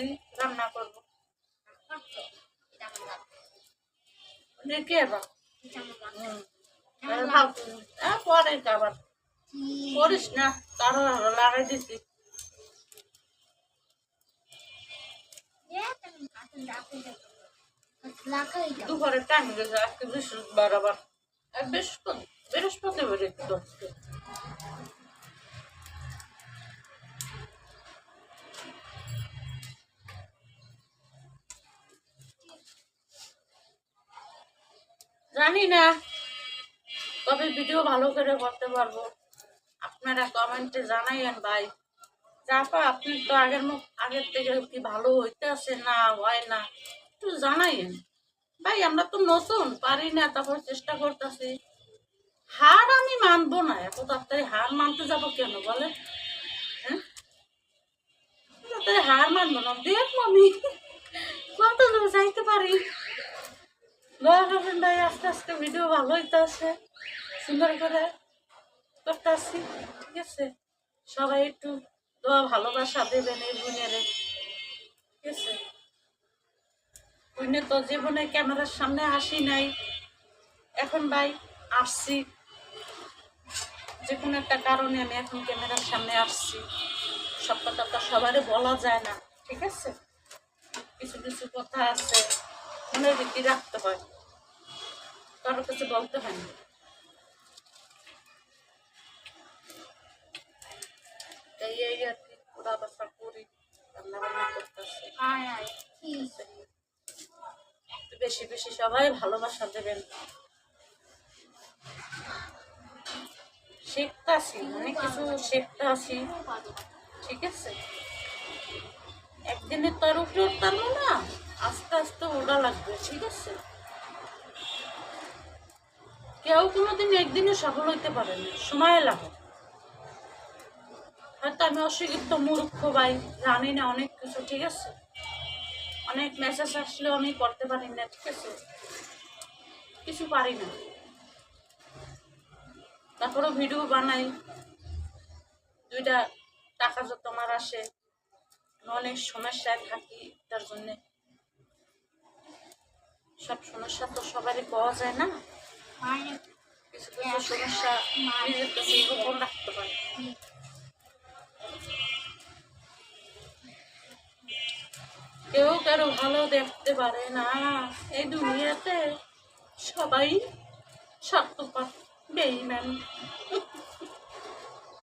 করতেছি, রান্না করবো। দেখি এবার পরে আবার করিস না, তারও লাগাই দিছি। দুপুরের টাইম গেছে, আজকে বৃহস্পতিবার, আবার বৃহস্পতিবার একটু জানি না কবে ভিডিও ভালো করে করতে পারবো। আপনারা কমেন্টে জানাইয়েন ভাই। যাপা আপনি তো আগের থেকে কি ভালো হইতেছে না হয় না একটু জানাইয়েন ভাই। আমরা তো নতুন, পারি না, তারপর চেষ্টা করতেছি। হার আমি মানবো না, এত তাড়াতাড়ি হার মানতে যাবো কেন বলে? হ্যাঁ, তাড়াতাড়ি হার মানবো না, দেখবো আমি কত দূর যাইতে পারি। ভাই আস্তে আস্তে ভিডিও ভালো হইতেছে, সুন্দর করে করতেছি, ঠিক আছে? সবাই একটু দোয়া ভালোবাসা দেবেন এই বোনেরে, ঠিক আছে? বোনে তো জীবনে ক্যামেরার সামনে আসি নাই, এখন ভাই আসছি, যে কোনো একটা কারণে আমি এখন ক্যামেরার সামনে আসছি। সব কথা তো সবারই বলা যায় না, ঠিক আছে? কিছু কিছু কথা আছে মনের ভিতরে রাখতে হয়, কারোর কাছে বলতে হয় না। তাই এই আর কি ওরা বাসা করি, রান্না বান্না করতেছে। বেশি বেশি সবাই ভালোবাসা দেবেন। শিখতেছি, অনেক কিছু শিখতেছি, ঠিক আছে? একদিনে তার উপরে উঠতাম না, আস্তে আস্তে ওটা লাগবে, ঠিক আছে? কেউ কোনোদিন একদিনে সফল হইতে পারে না, সময় লাগে। হয়তো আমি অশিক্ষিত মূর্খ ভাই, জানি না অনেক কিছু, ঠিক আছে? অনেক মেসেজ আসলেও আমি করতে পারি না, ঠিক আছে? কিছু পারি না, তারপরেও ভিডিও বানাই। দুইটা টাকা যত আমার আসে, অনেক সমস্যায় থাকি, তার জন্যে সব সমস্যা তো সবারই পাওয়া যায় না, কিছু কিছু সমস্যা নিজের কাছে গোপন রাখতে পারে। কেউ কারো ভালো দেখতে পারে না এই দুনিয়াতে, সবাই স্বার্থপর, বেঈমান।